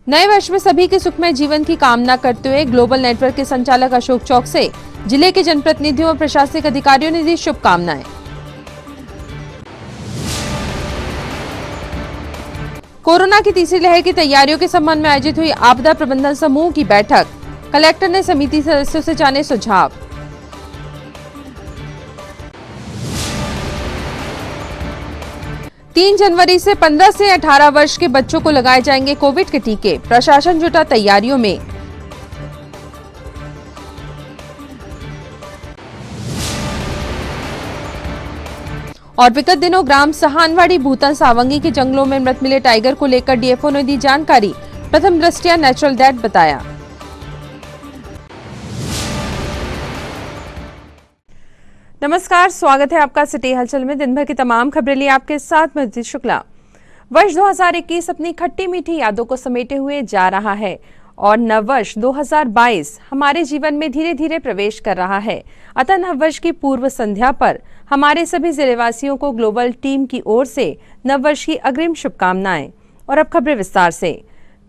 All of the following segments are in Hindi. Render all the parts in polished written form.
नए वर्ष में सभी के सुखमय जीवन की कामना करते हुए ग्लोबल नेटवर्क के संचालक अशोक चौकसे जिले के जनप्रतिनिधियों और प्रशासनिक अधिकारियों ने दी शुभकामनाएं। कोरोना की तीसरी लहर की तैयारियों के संबंध में आयोजित हुई आपदा प्रबंधन समूह की बैठक। कलेक्टर ने समिति सदस्यों से जाने सुझाव। तीन जनवरी से 15 से 18 वर्ष के बच्चों को लगाए जाएंगे कोविड के टीके। प्रशासन जुटा तैयारियों में। और विगत दिनों ग्राम सहानवाड़ी भूतन सावंगी के जंगलों में मृत मिले टाइगर को लेकर डीएफओ ने दी जानकारी। प्रथम दृष्टया नेचुरल डेथ बताया। नमस्कार, स्वागत है आपका सिटी हलचल में। दिन भर की तमाम खबरें लिए आपके साथ मैं अजीत शुक्ला। वर्ष 2021 अपनी खट्टी मीठी यादों को समेटे हुए जा रहा है और नववर्ष 2022 हमारे जीवन में धीरे धीरे प्रवेश कर रहा है। अतः नववर्ष की पूर्व संध्या पर हमारे सभी जिलेवासियों को ग्लोबल टीम की ओर से नववर्ष की अग्रिम शुभकामनाएं। और अब खबरें विस्तार से।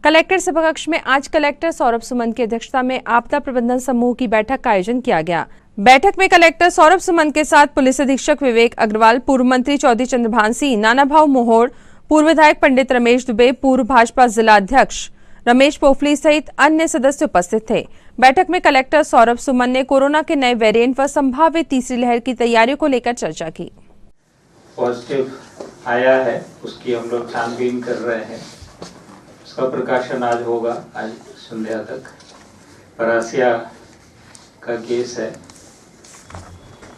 कलेक्टर सभाकक्ष में आज कलेक्टर सौरभ सुमन की अध्यक्षता में आपदा प्रबंधन समूह की बैठक का आयोजन किया गया। बैठक में कलेक्टर सौरभ सुमन के साथ पुलिस अधीक्षक विवेक अग्रवाल, पूर्व मंत्री चौधरी चंद्रभान, नाना भाव मोहोड़, पूर्व विधायक पंडित रमेश दुबे, पूर्व भाजपा जिला अध्यक्ष रमेश पोफली सहित अन्य सदस्य उपस्थित थे। बैठक में कलेक्टर सौरभ सुमन ने कोरोना के नए वेरिएंट व संभावित तीसरी लहर की तैयारियों को लेकर चर्चा की। पॉजिटिव आया है, उसकी हम लोग छानबीन कर रहे हैं। उसका प्रकाशन आज होगा, आज संध्या तक। परासिया का केस है।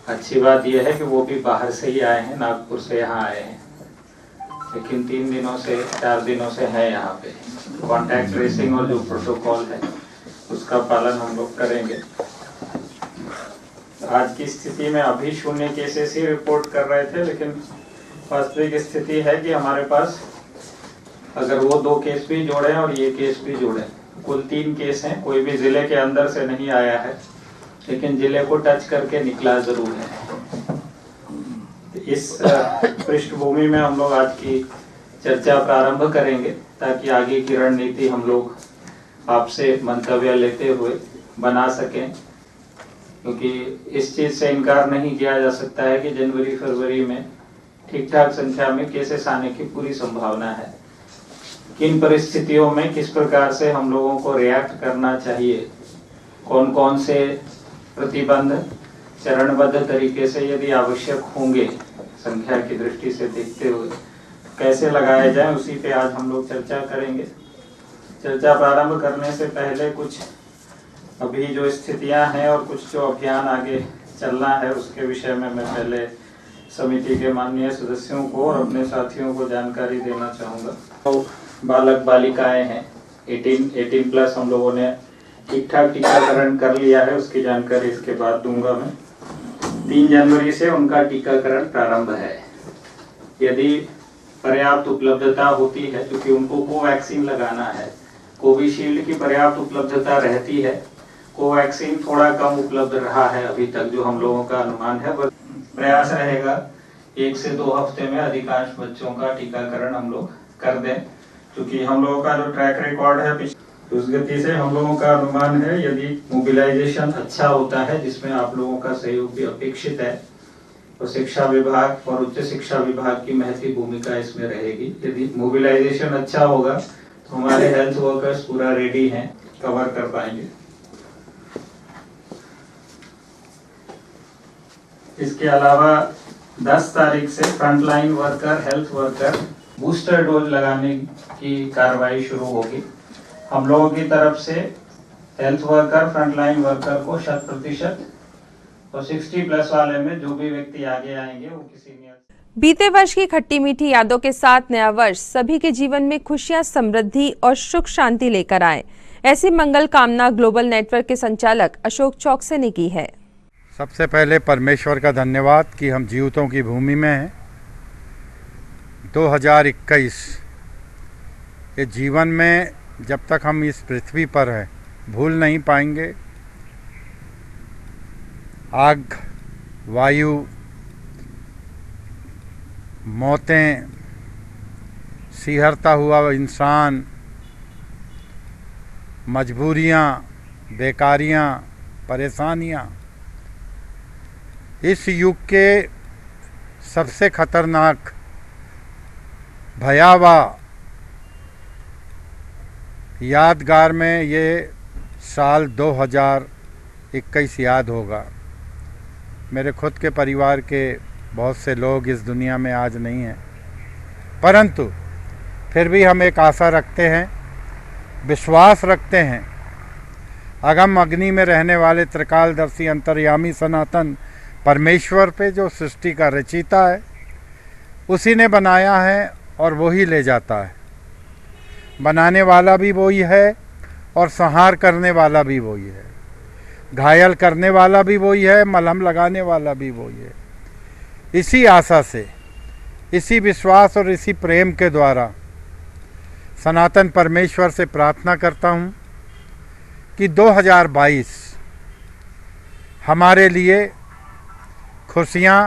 अच्छी बात यह है कि वो भी बाहर से ही आए हैं, नागपुर से यहाँ आए हैं, लेकिन 3 दिनों से 4 दिनों से है यहाँ पे। कॉन्टैक्ट ट्रेसिंग और जो प्रोटोकॉल है उसका पालन हम लोग करेंगे। आज की स्थिति में अभी 0 केसेस ही रिपोर्ट कर रहे थे, लेकिन वास्तविक स्थिति है कि हमारे पास अगर वो 2 केस भी जोड़े और ये केस भी जोड़े, कुल 3 केस हैं। कोई भी जिले के अंदर से नहीं आया है, लेकिन जिले को टच करके निकला जरूर है। इस पृष्ठभूमि में हम लोग आज की चर्चा प्रारंभ करेंगे, ताकि आगे की रणनीति हम लोग आपसे मंतव्य लेते हुए बना सकें। क्योंकि इस चीज से इनकार नहीं किया जा सकता है कि जनवरी फरवरी में ठीक ठाक संख्या में केसेस आने की पूरी संभावना है। किन परिस्थितियों में किस प्रकार से हम लोगों को रिएक्ट करना चाहिए, कौन कौन से प्रतिबंध चरणबद्ध तरीके से यदि आवश्यक होंगे संख्या की दृष्टि से देखते हुए कैसे लगाए जाएं, उसी पे आज हम लोग चर्चा करेंगे। चर्चा प्रारंभ करने से पहले कुछ अभी जो स्थितियां हैं और कुछ जो अभियान आगे चलना है उसके विषय में मैं पहले समिति के माननीय सदस्यों को और अपने साथियों को जानकारी देना चाहूँगा। तो बालक बालिकाएं हैं 18 प्लस, हम लोगों ने ठीक ठाक टीकाकरण कर लिया है, उसकी जानकारी इसके बाद दूंगा मैं। 3 जनवरी से उनका टीकाकरण प्रारंभ है। यदि पर्याप्त उपलब्धता होती है, क्योंकि उनको कोवैक्सीन लगाना है, कोविशील्ड की पर्याप्त उपलब्धता रहती है, कोवैक्सीन थोड़ा कम उपलब्ध रहा है अभी तक, जो हम लोगों का अनुमान है। प्रयास रहेगा 1 से 2 हफ्ते में अधिकांश बच्चों का टीकाकरण हम लोग कर दें, क्योंकि हम लोगों का जो ट्रैक रिकॉर्ड है उस गति से हम लोगों का अनुमान है, यदि मोबिलाइजेशन अच्छा होता है, जिसमें आप लोगों का सहयोग भी अपेक्षित है, तो शिक्षा विभाग और उच्च शिक्षा विभाग की महती भूमिका इसमें रहेगी। यदि मोबिलाइजेशन अच्छा होगा तो हमारे हेल्थ वर्कर्स पूरा रेडी हैं, कवर कर पाएंगे। इसके अलावा 10 तारीख से frontline worker, health worker booster dose लगाने की कार्रवाई शुरू होगी। हम लोगों की तरफ से हेल्थ वर्कर, फ्रंटलाइन वर्कर को 100% और 60 प्लस वाले में जो भी व्यक्ति आगे आएंगे वो किसी नियत। बीते वर्ष की खट्टी मीठी यादों के साथ नया वर्ष सभी के जीवन में खुशियां, समृद्धि और सुख शांति लेकर आए, ऐसी मंगल कामना ग्लोबल नेटवर्क के संचालक अशोक चौकसे ने की है। सबसे पहले परमेश्वर का धन्यवाद कि हम जीवितों की भूमि में हैं। 2021 ये जीवन में जब तक हम इस पृथ्वी पर हैं भूल नहीं पाएंगे। आग, वायु, मौतें, सिहरता हुआ इंसान, मजबूरियाँ, बेकारियाँ, परेशानियाँ इस युग के सबसे खतरनाक भयावह यादगार में ये साल 2021 याद होगा। मेरे खुद के परिवार के बहुत से लोग इस दुनिया में आज नहीं हैं, परंतु फिर भी हम एक आशा रखते हैं, विश्वास रखते हैं अगम अग्नि में रहने वाले त्रिकालदर्शी अंतर्यामी सनातन परमेश्वर पे, जो सृष्टि का रचयिता है, उसी ने बनाया है और वही ले जाता है। बनाने वाला भी वही है और संहार करने वाला भी वही है, घायल करने वाला भी वही है, मलहम लगाने वाला भी वही है। इसी आशा से, इसी विश्वास और इसी प्रेम के द्वारा सनातन परमेश्वर से प्रार्थना करता हूँ कि 2022 हमारे लिए खुशियाँ,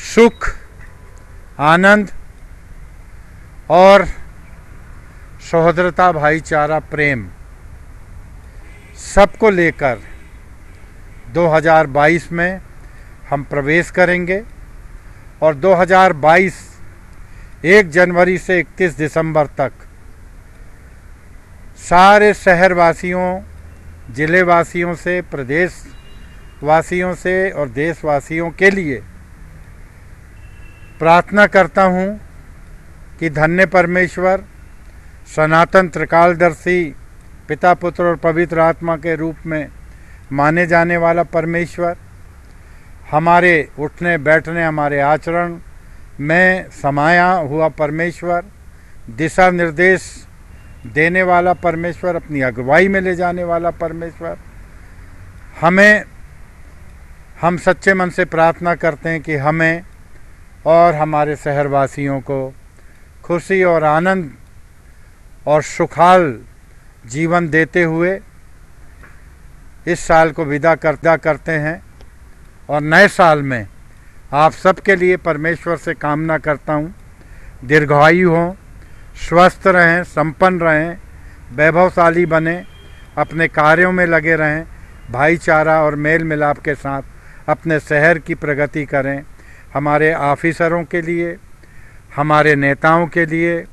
सुख, आनंद और सहोदरता, भाईचारा, प्रेम सबको लेकर 2022 में हम प्रवेश करेंगे और 2022 1 जनवरी से 31 दिसंबर तक सारे शहरवासियों, जिले वासियों से, प्रदेश वासियों से और देशवासियों के लिए प्रार्थना करता हूँ कि धन्य परमेश्वर, सनातन त्रिकालदर्शी, पिता, पुत्र और पवित्र आत्मा के रूप में माने जाने वाला परमेश्वर, हमारे उठने बैठने, हमारे आचरण में समाया हुआ परमेश्वर, दिशा निर्देश देने वाला परमेश्वर, अपनी अगुवाई में ले जाने वाला परमेश्वर, हम सच्चे मन से प्रार्थना करते हैं कि हमें और हमारे शहरवासियों को खुशी और आनंद और सुखाल जीवन देते हुए इस साल को विदा करते हैं और नए साल में आप सबके लिए परमेश्वर से कामना करता हूँ, दीर्घायु हों, स्वस्थ रहें, संपन्न रहें, वैभवशाली बने, अपने कार्यों में लगे रहें, भाईचारा और मेल मिलाप के साथ अपने शहर की प्रगति करें। हमारे ऑफिसरों के लिए, हमारे नेताओं के लिए,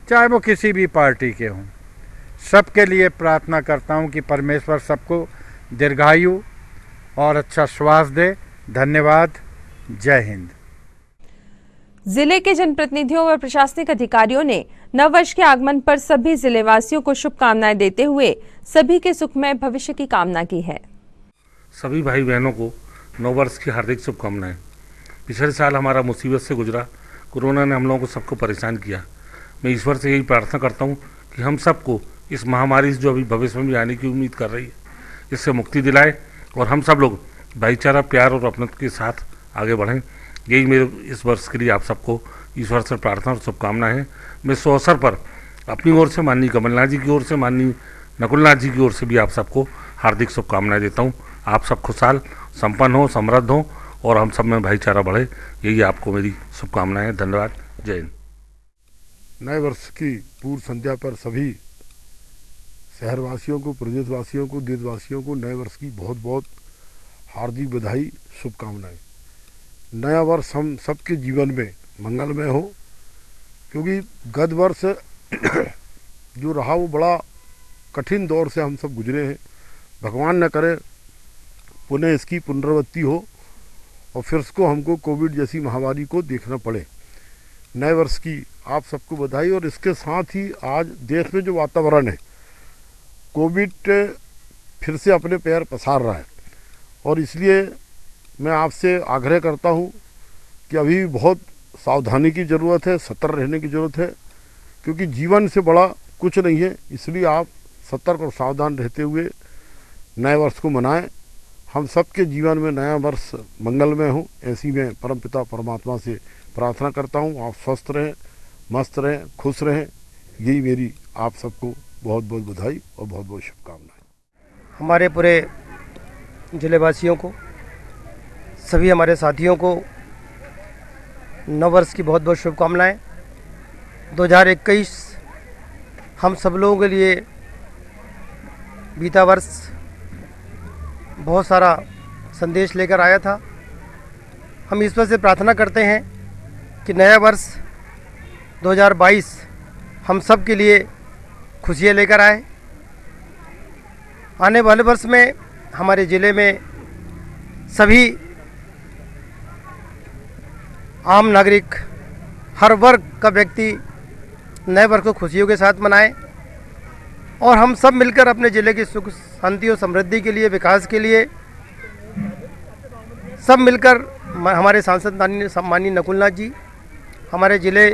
चाहे वो किसी भी पार्टी के हों, सबके लिए प्रार्थना करता हूं कि परमेश्वर सबको दीर्घायु और अच्छा स्वास्थ्य दे। धन्यवाद। जय हिंद। जिले के जनप्रतिनिधियों व प्रशासनिक अधिकारियों ने नववर्ष के आगमन पर सभी जिलेवासियों को शुभकामनाएं देते हुए सभी के सुखमय भविष्य की कामना की है। सभी भाई बहनों को नववर्ष की हार्दिक शुभकामनाएं। पिछले साल हमारा मुसीबत से गुजरा, कोरोना ने हम लोगों को सबको परेशान किया। मैं ईश्वर से यही प्रार्थना करता हूं कि हम सबको इस महामारी से, जो अभी भविष्य में भी आने की उम्मीद कर रही है, इससे मुक्ति दिलाए और हम सब लोग भाईचारा, प्यार और अपनत्व के साथ आगे बढ़ें। यही मेरे इस वर्ष के लिए आप सबको ईश्वर से प्रार्थना और शुभकामनाएं हैं। मैं इस अवसर पर अपनी ओर से, माननीय कमलनाथ जी की ओर से, माननीय नकुलनाथ जी की ओर से भी आप सबको हार्दिक शुभकामनाएं देता हूँ। आप सब खुशहाल, संपन्न हो, समृद्ध हो और हम सब में भाईचारा बढ़े, यही आपको मेरी शुभकामनाएं। धन्यवाद। जय हिंद। नए वर्ष की पूर्व संध्या पर सभी शहरवासियों को, प्रदेशवासियों को, देशवासियों को नए वर्ष की बहुत बहुत हार्दिक बधाई, शुभकामनाएं। नया वर्ष हम सबके जीवन में मंगलमय हो, क्योंकि गत वर्ष जो रहा वो बड़ा कठिन दौर से हम सब गुजरे हैं। भगवान न करे पुनः इसकी पुनरावृत्ति हो और फिर उसको हमको कोविड जैसी महामारी को देखना पड़े। नए वर्ष की आप सबको बधाई। और इसके साथ ही आज देश में जो वातावरण है, कोविड फिर से अपने पैर पसार रहा है और इसलिए मैं आपसे आग्रह करता हूं कि अभी बहुत सावधानी की ज़रूरत है, सतर्क रहने की ज़रूरत है, क्योंकि जीवन से बड़ा कुछ नहीं है। इसलिए आप सतर्क और सावधान रहते हुए नए वर्ष को मनाएं। हम सबके जीवन में नया वर्ष मंगलमय हो, ऐसी मैं परमपिता परमात्मा से प्रार्थना करता हूं। आप स्वस्थ रहें, मस्त रहें, खुश रहें, यही मेरी आप सबको बहुत बहुत बधाई और बहुत बहुत शुभकामनाएं। हमारे पूरे जिलेवासियों को, सभी हमारे साथियों को नव वर्ष की बहुत बहुत शुभकामनाएं। 2021 हम सब लोगों के लिए बीता वर्ष बहुत सारा संदेश लेकर आया था। हम ईश्वर से प्रार्थना करते हैं कि नया वर्ष 2022 हम सब के लिए खुशियाँ लेकर आए। आने वाले वर्ष में हमारे ज़िले में सभी आम नागरिक, हर वर्ग का व्यक्ति नए वर्ष को खुशियों के साथ मनाए और हम सब मिलकर अपने ज़िले की सुख शांति और समृद्धि के लिए, विकास के लिए सब मिलकर हमारे सांसद माननीय नकुलनाथ जी, हमारे ज़िले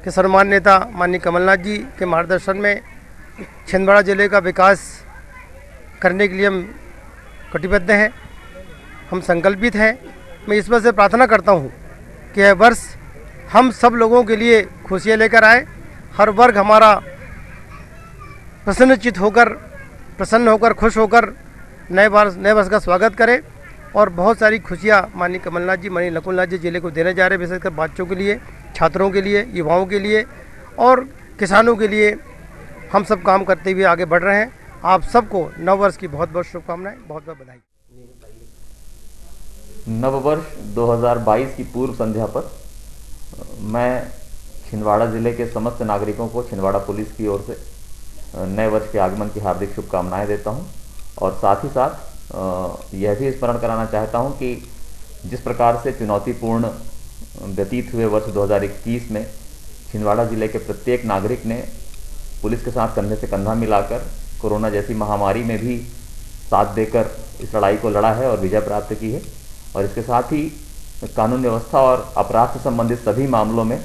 के सम्मान्य नेता माननीय कमलनाथ जी के मार्गदर्शन में छिंदवाड़ा ज़िले का विकास करने के लिए हम कटिबद्ध हैं, हम संकल्पित हैं। मैं ईश्वर से प्रार्थना करता हूँ कि यह वर्ष हम सब लोगों के लिए खुशियाँ लेकर आए, हर वर्ग हमारा प्रसन्न होकर, खुश होकर नए वर्ष का स्वागत करे और बहुत सारी खुशियाँ माननीय कमलनाथ जी, माननीय नकुलनाथ जी ज़िले को देने जा रहे हैं, विशेषकर बच्चों के लिए, छात्रों के लिए, युवाओं के लिए और किसानों के लिए हम सब काम करते हुए आगे बढ़ रहे हैं। आप सबको नव वर्ष की बहुत बहुत शुभकामनाएं, बहुत बहुत बधाई। नव वर्ष 2022 की पूर्व संध्या पर मैं छिंदवाड़ा ज़िले के समस्त नागरिकों को छिंदवाड़ा पुलिस की ओर से नए वर्ष के आगमन की हार्दिक शुभकामनाएं देता हूं और साथ ही साथ यह भी स्मरण कराना चाहता हूं कि जिस प्रकार से चुनौतीपूर्ण व्यतीत हुए वर्ष 2021 में छिंदवाड़ा ज़िले के प्रत्येक नागरिक ने पुलिस के साथ कंधे से कंधा मिलाकर कोरोना जैसी महामारी में भी साथ देकर इस लड़ाई को लड़ा है और विजय प्राप्त की है और इसके साथ ही कानून व्यवस्था और अपराध से संबंधित सभी मामलों में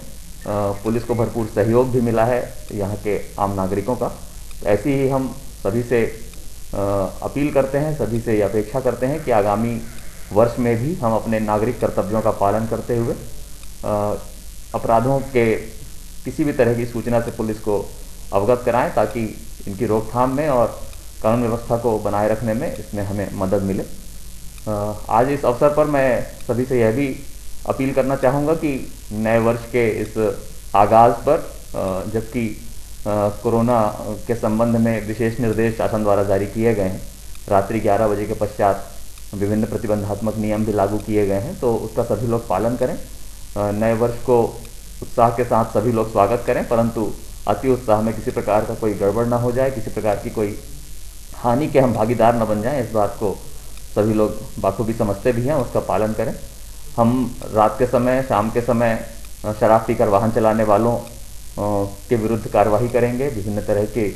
पुलिस को भरपूर सहयोग भी मिला है यहाँ के आम नागरिकों का। ऐसी ही हम सभी से अपील करते हैं, सभी से ये अपेक्षा करते हैं कि आगामी वर्ष में भी हम अपने नागरिक कर्तव्यों का पालन करते हुए अपराधों के किसी भी तरह की सूचना से पुलिस को अवगत कराएं ताकि इनकी रोकथाम में और कानून व्यवस्था को बनाए रखने में इसमें हमें मदद मिले। आज इस अवसर पर मैं सभी से यह भी अपील करना चाहूँगा कि नए वर्ष के इस आगाज़ पर जबकि कोरोना के संबंध में विशेष निर्देश शासन द्वारा जारी किए गए हैं, रात्रि 11 बजे के पश्चात विभिन्न प्रतिबंधात्मक नियम भी लागू किए गए हैं, तो उसका सभी लोग पालन करें। नए वर्ष को उत्साह के साथ सभी लोग स्वागत करें, परंतु अति उत्साह में किसी प्रकार का कोई गड़बड़ ना हो जाए, किसी प्रकार की कोई हानि के हम भागीदार न बन जाएं, इस बात को सभी लोग बाखूबी समझते भी हैं, उसका पालन करें। हम रात के समय, शाम के समय शराब पीकर वाहन चलाने वालों के विरुद्ध कार्रवाई करेंगे। विभिन्न तरह के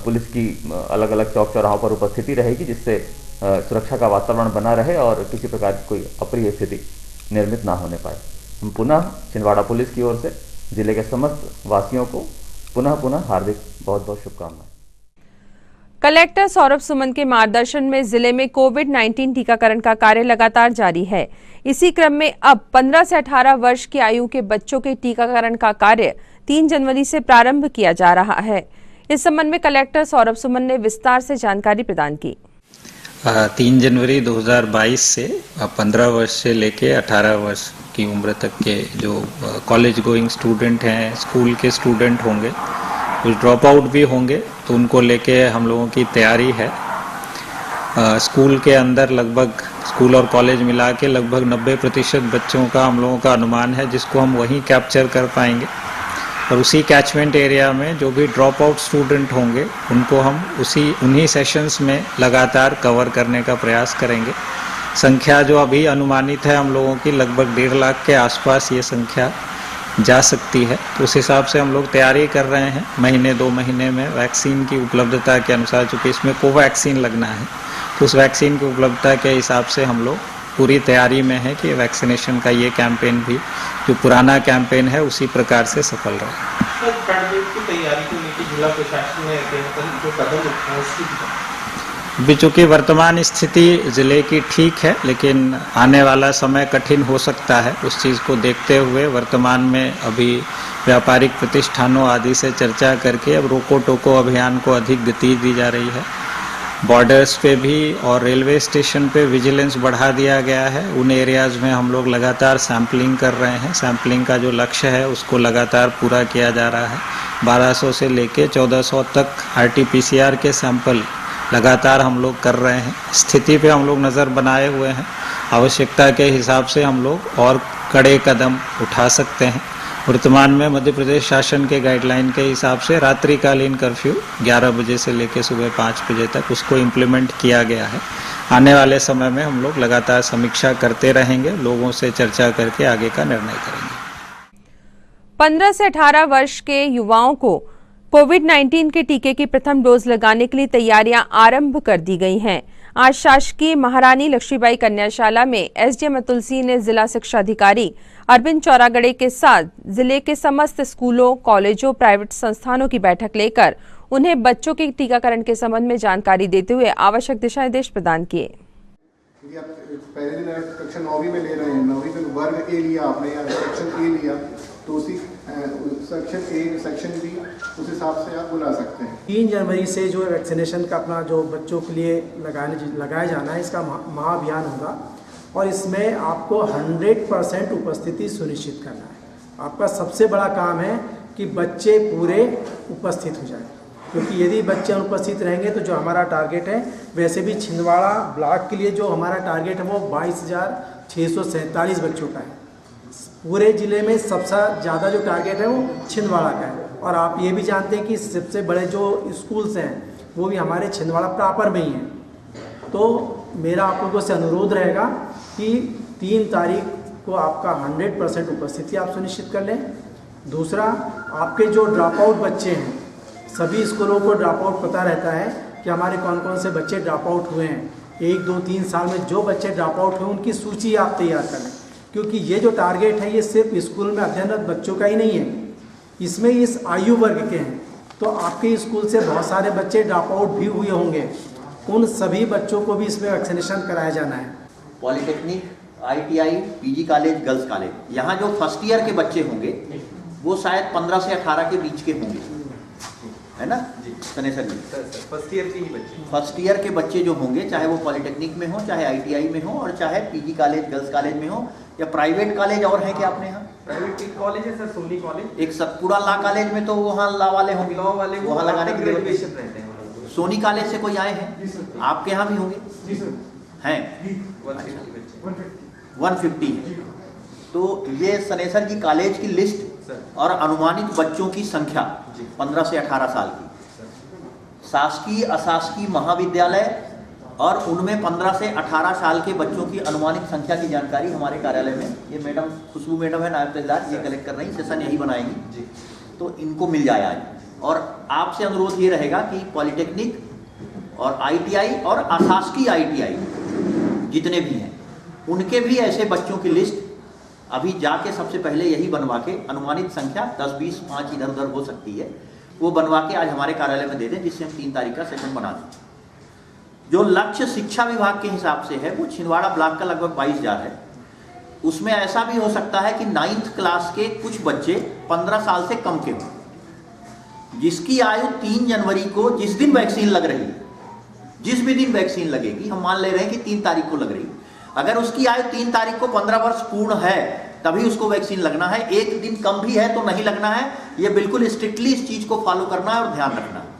पुलिस की अलग अलग चौक चौराहों पर उपस्थिति रहेगी, जिससे सुरक्षा का वातावरण बना रहे और किसी प्रकार की कोई अप्रिय स्थिति निर्मित ना होने पाए। हम पुनः छिंदवाड़ा पुलिस की ओर से जिले के समस्त वासियों को पुनः हार्दिक बहुत बहुत शुभकामनाएं। कलेक्टर सौरभ सुमन के मार्गदर्शन में जिले में कोविड-19 टीकाकरण का कार्य लगातार जारी है। इसी क्रम में अब 15 से 18 वर्ष की आयु के बच्चों के टीकाकरण का कार्य 3 जनवरी से प्रारंभ किया जा रहा है। इस संबंध में कलेक्टर सौरभ सुमन ने विस्तार से जानकारी प्रदान की। 3 जनवरी 2022 से 15 वर्ष से लेके 18 वर्ष की उम्र तक के जो कॉलेज गोइंग स्टूडेंट हैं, स्कूल के स्टूडेंट होंगे, कुछ ड्रॉप आउट भी होंगे, तो उनको लेके हम लोगों की तैयारी है। स्कूल के अंदर लगभग स्कूल और कॉलेज मिला के लगभग 90% बच्चों का हम लोगों का अनुमान है, जिसको हम वहीं कैप्चर कर पाएंगे। और उसी कैचमेंट एरिया में जो भी ड्रॉप आउट स्टूडेंट होंगे उनको हम उन्हीं सेशंस में लगातार कवर करने का प्रयास करेंगे। संख्या जो अभी अनुमानित है हम लोगों की लगभग 1.5 लाख के आसपास ये संख्या जा सकती है, तो उस हिसाब से हम लोग तैयारी कर रहे हैं। महीने 2 महीने में वैक्सीन की उपलब्धता के अनुसार, चूँकि इसमें कोवैक्सीन लगना है, तो उस वैक्सीन की उपलब्धता के हिसाब से हम लोग पूरी तैयारी में है कि वैक्सीनेशन का ये कैंपेन भी जो पुराना कैंपेन है उसी प्रकार से सफल रहे। तैयारी को लेकर जिला प्रशासन ने जो कदम अभी चूँकि वर्तमान स्थिति ज़िले की ठीक है, लेकिन आने वाला समय कठिन हो सकता है। उस चीज़ को देखते हुए वर्तमान में अभी व्यापारिक प्रतिष्ठानों आदि से चर्चा करके अब रोको टोको अभियान को अधिक गति दी जा रही है। बॉर्डर्स पे भी और रेलवे स्टेशन पे विजिलेंस बढ़ा दिया गया है। उन एरियाज़ में हम लोग लगातार सैम्पलिंग कर रहे हैं। सैम्पलिंग का जो लक्ष्य है उसको लगातार पूरा किया जा रहा है। 1200 से लेके 1400 तक RT-PCR के सैंपल लगातार हम लोग कर रहे हैं। स्थिति पे हम लोग नज़र बनाए हुए हैं। आवश्यकता के हिसाब से हम लोग और कड़े कदम उठा सकते हैं। वर्तमान में मध्य प्रदेश शासन के गाइडलाइन के हिसाब से रात्रिकालीन कर्फ्यू 11 बजे से लेकर सुबह 5 बजे तक उसको इम्प्लीमेंट किया गया है। आने वाले समय में हम लोग लगातार समीक्षा करते रहेंगे, लोगों से चर्चा करके आगे का निर्णय करेंगे। 15 से 18 वर्ष के युवाओं को कोविड-19 के टीके की प्रथम डोज लगाने के लिए तैयारियां आरंभ कर दी गई हैं। आज शासकीय महारानी लक्ष्मीबाई कन्याशाला में एसडीएम अतुल सिंह ने जिला शिक्षा अधिकारी अरविंद चौरागड़े के साथ जिले के समस्त स्कूलों, कॉलेजों, प्राइवेट संस्थानों की बैठक लेकर उन्हें बच्चों के टीकाकरण के संबंध में जानकारी देते हुए आवश्यक दिशा निर्देश प्रदान किए। पहले दिन कक्षा 9वीं में ले रहे हैं, 9वीं में वर्ग ए लिया आपने या सेक्शन ए लिया, तो उसी सेक्शन ए सेक्शन बी उस हिसाब से आप बुला सकते हैं। 3 जनवरी से जो वैक्सीनेशन का अपना जो बच्चों के लिए लगाया जाना है, इसका महाअभियान होगा और इसमें आपको 100% उपस्थिति सुनिश्चित करना है। आपका सबसे बड़ा काम है कि बच्चे पूरे उपस्थित हो जाए, क्योंकि यदि बच्चे अनुपस्थित रहेंगे तो जो हमारा टारगेट है, वैसे भी छिंदवाड़ा ब्लॉक के लिए जो हमारा टारगेट है वो 22,647 बच्चों का है। पूरे ज़िले में सबसे ज़्यादा जो टारगेट है वो छिंदवाड़ा का है। और आप ये भी जानते हैं कि सबसे बड़े जो स्कूल्स हैं वो भी हमारे छिंदवाड़ा प्रॉपर में ही हैं। तो मेरा आप लोगों से अनुरोध रहेगा कि 3 तारीख को आपका 100% उपस्थिति आप सुनिश्चित कर लें। दूसरा, आपके जो ड्रॉप आउट बच्चे हैं, सभी स्कूलों को ड्रॉप आउट पता रहता है कि हमारे कौन कौन से बच्चे ड्रॉप आउट हुए हैं। 1, 2, 3 साल में जो बच्चे ड्रॉप आउट हुए उनकी सूची आप तैयार कर लें, क्योंकि ये जो टारगेट है ये सिर्फ स्कूल में अध्ययनरत बच्चों का ही नहीं है, इसमें इस आयु वर्ग के हैं। तो आपके स्कूल से बहुत सारे बच्चे ड्रॉप आउट भी हुए होंगे, उन सभी बच्चों को भी इसमें वैक्सीनेशन कराया जाना है। Polytechnic, ITI, PG college, girls college, यहाँ जो फर्स्ट ईयर के बच्चे होंगे वो शायद 15 से 18 के बीच के होंगे, है ना सनेसर जी? फर्स्ट ईयर के ही बच्चे, फर्स्ट ईयर के बच्चे जो होंगे, चाहे वो पॉलिटेक्निक में हो, चाहे ITI में हो, और चाहे PG कॉलेज, गर्ल्स कॉलेज में हो, या प्राइवेट कॉलेज और हैं क्या अपने यहाँ? प्राइवेट कॉलेज है सर, सोनी कॉलेज, एक सतपुड़ा लॉ कॉलेज में, तो वहाँ लॉ वाले होंगे, लॉ वाले वहाँ लगाने की ग्रेजुएशन रहते हैं। सोनी कॉलेज से कोई आए हैं? आपके यहाँ भी होंगे हैं? 150 है। तो ये सनेसर जी कॉलेज की लिस्ट और अनुमानित बच्चों की संख्या 15 से 18 साल की, शासकीय अशासकीय महाविद्यालय और उनमें 15 से 18 साल के बच्चों की अनुमानित संख्या की जानकारी हमारे कार्यालय में, ये मैडम खुशबू मैडम है नायब तहसीलदार, ये कलेक्ट कर रही, सेशन यही बनाएंगी, तो इनको मिल जाए आज। और आपसे अनुरोध ये रहेगा कि पॉलिटेक्निक और ITI और अशासकीय ITI जितने भी हैं, उनके भी ऐसे बच्चों की लिस्ट अभी जाके सबसे पहले यही बनवा के, अनुमानित संख्या 10, 20, 5 इधर उधर हो सकती है, वो बनवा के आज हमारे कार्यालय में दे दें, जिससे हम 3 तारीख का सेशन बना दें। जो लक्ष्य शिक्षा विभाग के हिसाब से है वो छिंदवाड़ा ब्लॉक का लगभग 22,000 है। उसमें ऐसा भी हो सकता है कि 9th क्लास के कुछ बच्चे 15 साल से कम के हों, जिसकी आयु 3 जनवरी को, जिस दिन वैक्सीन लग रही है, जिस भी दिन वैक्सीन लगेगी, हम मान ले रहे हैं कि 3 तारीख को लग रही है, अगर उसकी आयु 3 तारीख को 15 वर्ष पूर्ण है तभी उसको वैक्सीन लगना है। एक दिन कम भी है तो नहीं लगना है। ये बिल्कुल स्ट्रिक्टली इस चीज को फॉलो करना है और ध्यान रखना है।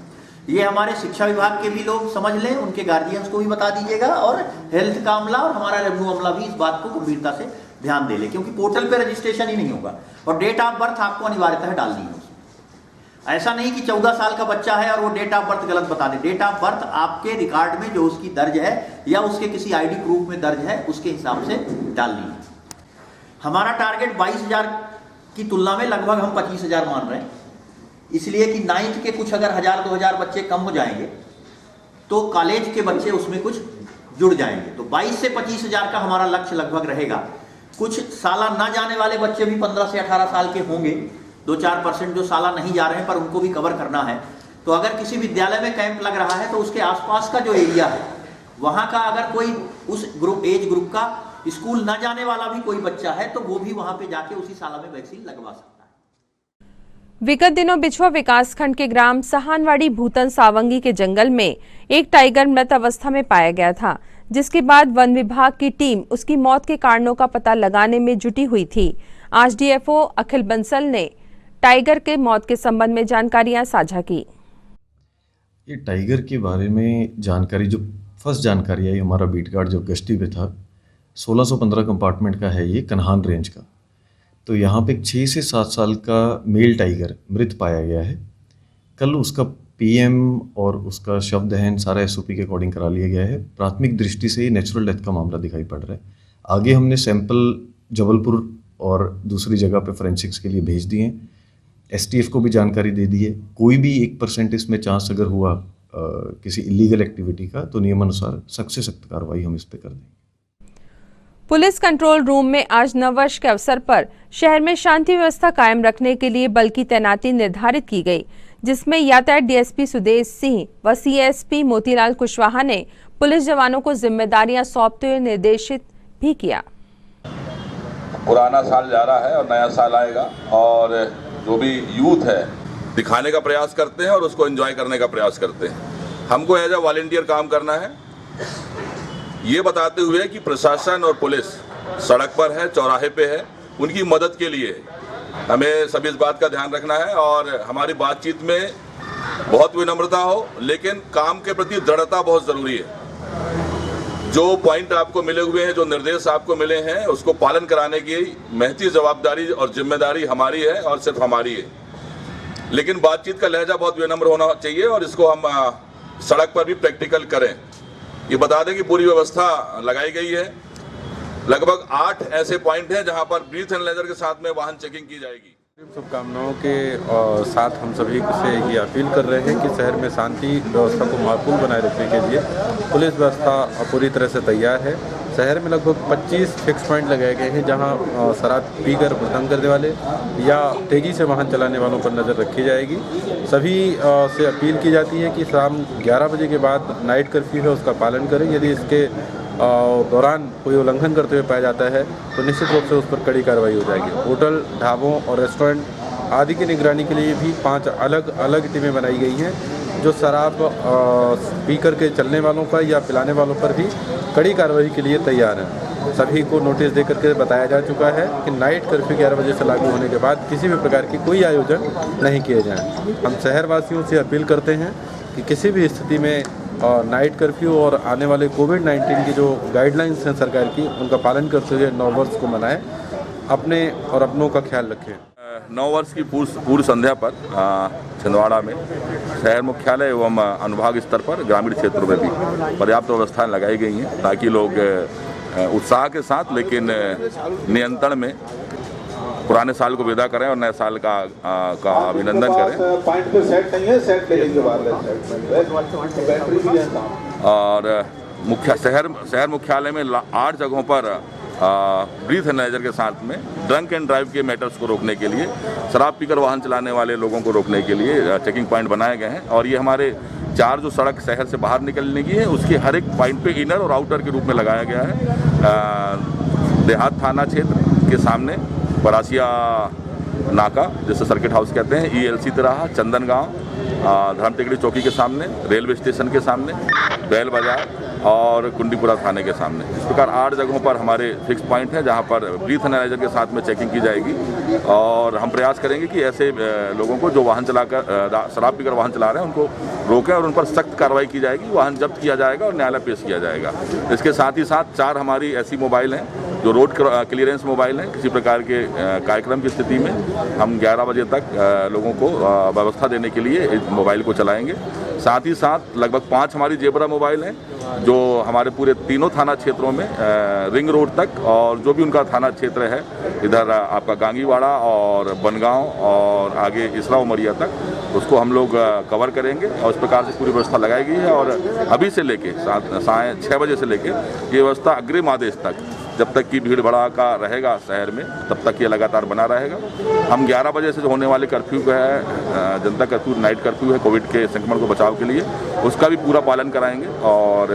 ये हमारे शिक्षा विभाग के भी लोग समझ लें, उनके गार्जियंस को भी बता दीजिएगा, और हेल्थ का अमला और हमारा रेवेन्यू अमला भी इस बात को गंभीरता से ध्यान दे ले, क्योंकि पोर्टल पे रजिस्ट्रेशन ही नहीं होगा और डेट ऑफ बर्थ आपको अनिवार्यतः डालनी है। ऐसा नहीं कि 14 साल का बच्चा है और वो डेट ऑफ बर्थ गलत बता दे। डेट ऑफ बर्थ आपके रिकॉर्ड में जो उसकी दर्ज है या उसके किसी ID प्रूफ में दर्ज है, उसके हिसाब से डालनी है। हमारा टारगेट 22,000 की तुलना में लगभग हम 25,000 मान रहे हैं, इसलिए कि 9th के कुछ अगर 1,000-2,000 बच्चे कम हो जाएंगे तो कॉलेज के बच्चे उसमें कुछ जुड़ जाएंगे। तो 22 से 25,000 का हमारा लक्ष्य लगभग रहेगा। कुछ साला ना जाने वाले बच्चे भी 15 से 18 साल के होंगे, 2-4% जो साला नहीं जा रहे हैं, पर उनको भी कवर करना है। तो अगर किसी विद्यालय में कैंप लग रहा है तो उसके आसपास का जो एरिया है वहाँ का अगर कोई उस एज ग्रुप का स्कूल न जाने वाला भी कोई बच्चा है तो वो भी वहाँ पे जाके उसी साला में वैक्सीन लगवा सकता है। विगत दिनों बिछुआ विकासखंड के ग्राम सहानवाड़ी भूतन सावंगी के जंगल में एक टाइगर मृत अवस्था में पाया गया था, जिसके बाद वन विभाग की टीम उसकी मौत के कारणों का पता लगाने में जुटी हुई थी। आज DFO अखिल बंसल ने टाइगर के मौत के संबंध में जानकारियां साझा की। ये टाइगर के बारे में जानकारी, जो फर्स्ट जानकारी आई, हमारा बीट गार्ड जब गश्ती पे था, 1615 कंपार्टमेंट का है ये, कन्हान रेंज का। तो यहाँ पे 6 से 7 साल का मेल टाइगर मृत पाया गया है। कल उसका पीएम और उसका शव दहन सारा एसओपी के अकॉर्डिंग करा लिया गया है। प्राथमिक दृष्टि से ये नेचुरल डेथ का मामला दिखाई पड़ रहा है। आगे हमने सैंपल जबलपुर और दूसरी जगह पे फोरेंसिक्स के लिए भेज दिए हैं। एसटीएफ को भी जानकारी दे दी है। कोई भी 1% इसमें चांस अगर हुआ किसी इलीगल एक्टिविटी का, तो नियमानुसार सख्त से सख्त कार्रवाई हम इस पर कर देंगे। पुलिस कंट्रोल रूम में आज नववर्ष के अवसर पर शहर में शांति व्यवस्था कायम रखने के लिए बल की तैनाती निर्धारित की गई, जिसमें यातायात डीएसपी सुदेश सिंह व सीएसपी मोतीलाल कुशवाहा ने पुलिस जवानों को जिम्मेदारियां सौंपते हुए निर्देशित भी किया। पुराना साल जा रहा है और नया साल आएगा, और जो भी यूथ है दिखाने का प्रयास करते हैं और उसको एंजॉय करने का प्रयास करते हैं। हमको एज अ वॉलंटियर काम करना है, ये बताते हुए कि प्रशासन और पुलिस सड़क पर है, चौराहे पे है, उनकी मदद के लिए हमें सभी इस बात का ध्यान रखना है। और हमारी बातचीत में बहुत विनम्रता हो, लेकिन काम के प्रति दृढ़ता बहुत ज़रूरी है। जो पॉइंट आपको मिले हुए हैं, जो निर्देश आपको मिले हैं, उसको पालन कराने की महती जवाबदारी और जिम्मेदारी हमारी है और सिर्फ हमारी है। लेकिन बातचीत का लहजा बहुत विनम्र होना चाहिए और इसको हम सड़क पर भी प्रैक्टिकल करें। ये बता दें कि पूरी व्यवस्था लगाई गई है। लगभग 8 ऐसे पॉइंट हैं जहां पर ब्रीथ एनालाइजर के साथ में वाहन चेकिंग की जाएगी। शुभकामनाओं के साथ हम सभी से ये अपील कर रहे हैं कि शहर में शांति व्यवस्था को महफूज बनाए रखने के लिए पुलिस व्यवस्था पूरी तरह से तैयार है। शहर में लगभग 25 फिक्स पॉइंट लगाए गए हैं जहां शराब पीकर भुगतान करने वाले या तेज़ी से वाहन चलाने वालों पर नज़र रखी जाएगी। सभी से अपील की जाती है कि शाम 11 बजे के बाद नाइट कर्फ्यू है उसका पालन करें। यदि इसके दौरान कोई उल्लंघन करते हुए पाया जाता है तो निश्चित रूप से उस पर कड़ी कार्रवाई हो जाएगी। होटल, ढाबों और रेस्टोरेंट आदि की निगरानी के लिए भी 5 अलग अलग टीमें बनाई गई हैं, जो शराब पीकर के चलने वालों पर या पिलाने वालों पर भी कड़ी कार्रवाई के लिए तैयार हैं। सभी को नोटिस देकर के बताया जा चुका है कि नाइट कर्फ्यू 11 बजे से लागू होने के बाद किसी भी प्रकार की कोई आयोजन नहीं किए जाएँ। हम शहरवासियों से अपील करते हैं कि किसी भी स्थिति में नाइट कर्फ्यू और आने वाले कोविड-19 की जो गाइडलाइंस हैं सरकार की, उनका पालन करते हुए नववर्ष को मनाएं, अपने और अपनों का ख्याल रखें। नववर्ष की पूर्व संध्या पर छिंदवाड़ा में शहर मुख्यालय एवं अनुभाग स्तर पर ग्रामीण क्षेत्रों में भी पर्याप्त व्यवस्थाएं लगाई गई हैं ताकि लोग उत्साह के साथ लेकिन नियंत्रण में पुराने साल को विदा करें और नए साल का अभिनंदन करें। और शहर मुख्यालय में 8 जगहों पर ब्रीथ एनालाइजर के साथ में ड्रंक एंड ड्राइव के मैटर्स को रोकने के लिए, शराब पीकर वाहन चलाने वाले लोगों को रोकने के लिए चेकिंग पॉइंट बनाए गए हैं। और ये हमारे 4 जो सड़क शहर से बाहर निकलने की है उसके हर एक पॉइंट पे इनर और आउटर के रूप में लगाया गया है। देहात थाना क्षेत्र के सामने बरासिया नाका, जिसे सर्किट हाउस कहते हैं, ईएलसी तिराहा, चंदन गांव, धर्म टेकड़ी चौकी के सामने, रेलवे स्टेशन के सामने, बैल बाजार और कुंडीपुरा थाने के सामने। इस प्रकार 8 जगहों पर हमारे फिक्स पॉइंट हैं जहां पर ब्रीथ एनालाइजर के साथ में चेकिंग की जाएगी। और हम प्रयास करेंगे कि ऐसे लोगों को जो वाहन चलाकर शराब पीकर वाहन चला रहे हैं उनको रोकें और उन पर सख्त कार्रवाई की जाएगी, वाहन जब्त किया जाएगा और न्यायालय पेश किया जाएगा। इसके साथ ही साथ 4 हमारी ऐसी मोबाइल हैं जो रोड क्लियरेंस मोबाइल हैं। किसी प्रकार के कार्यक्रम की स्थिति में हम 11 बजे तक लोगों को व्यवस्था देने के लिए इस मोबाइल को चलाएंगे। साथ ही साथ लगभग 5 हमारी जेबरा मोबाइल हैं जो हमारे पूरे तीनों थाना क्षेत्रों में रिंग रोड तक और जो भी उनका थाना क्षेत्र है, इधर आपका गांगीवाड़ा और बनगांव और आगे इसरा उमरिया तक, उसको हम लोग कवर करेंगे। और इस प्रकार से पूरी व्यवस्था लगाई गई है। और अभी से लेके साय 6 बजे से लेके ये व्यवस्था अग्रिम आदेश तक, जब तक कि भीड़ भड़ाका रहेगा शहर में, तब तक ये लगातार बना रहेगा। हम 11 बजे से जो होने वाले कर्फ्यू का है, जनता कर्फ्यू, नाइट कर्फ्यू है कोविड के संक्रमण को बचाव के लिए, उसका भी पूरा पालन कराएंगे। और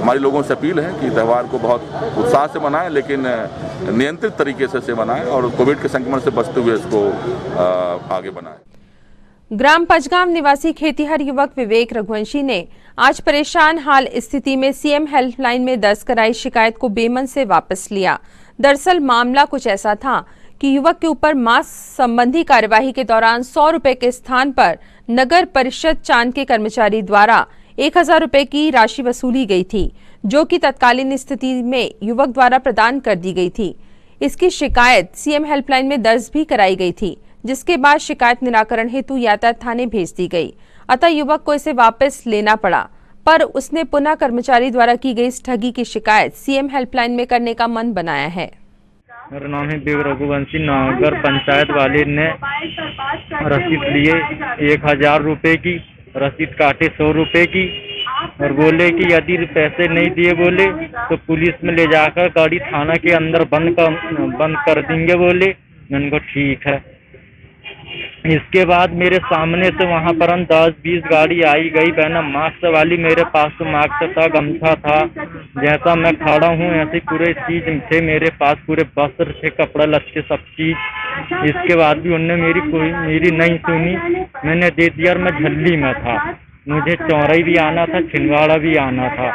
हमारी लोगों से अपील है कि त्यौहार को बहुत उत्साह से मनाएं, लेकिन नियंत्रित तरीके से मनाएं और कोविड के संक्रमण से बचते हुए इसको आगे बढ़ाएं। ग्राम पंचगांव निवासी खेतीहर युवक विवेक रघुवंशी ने आज परेशान हाल स्थिति में सीएम हेल्पलाइन में दर्ज कराई शिकायत को बेमन से वापस लिया। दरअसल मामला कुछ ऐसा था कि युवक के ऊपर मास्क संबंधी कार्यवाही के दौरान 100 रुपए के स्थान पर नगर परिषद चांद के कर्मचारी द्वारा 1000 रुपए की राशि वसूली गई थी, जो कि तत्कालीन स्थिति में युवक द्वारा प्रदान कर दी गई थी। इसकी शिकायत सीएम हेल्पलाइन में दर्ज भी कराई गई थी, जिसके बाद शिकायत निराकरण हेतु यातायात थाने भेज दी गई। अतः युवक को इसे वापस लेना पड़ा, पर उसने पुनः कर्मचारी द्वारा की गई इस ठगी की शिकायत सीएम हेल्पलाइन में करने का मन बनाया है। मेरा नाम है देव रघुवंशी। नगर पंचायत वाले ने रसीद लिए 1000 रुपए की, रसीद काटे 100 रुपए की और बोले कि यदि पैसे नहीं दिए बोले तो पुलिस में ले जाकर गाड़ी थाना के अंदर बंद कर देंगे बोले। मैंने कहा ठीक है। इसके बाद मेरे सामने से वहां पर 10-20 गाड़ी आई गई। बहना मास्क वाली, मेरे पास तो मास्क था, गमछा था, जैसा मैं खड़ा हूँ ऐसे पूरे चीज थे मेरे पास, पूरे वस्त्र थे, कपड़ा लत्ते सब चीज। इसके बाद भी उनने मेरी नहीं सुनी। मैंने दे दिया और मैं झल्ली में था। मुझे चौराई भी आना था, छिंदवाड़ा भी आना था।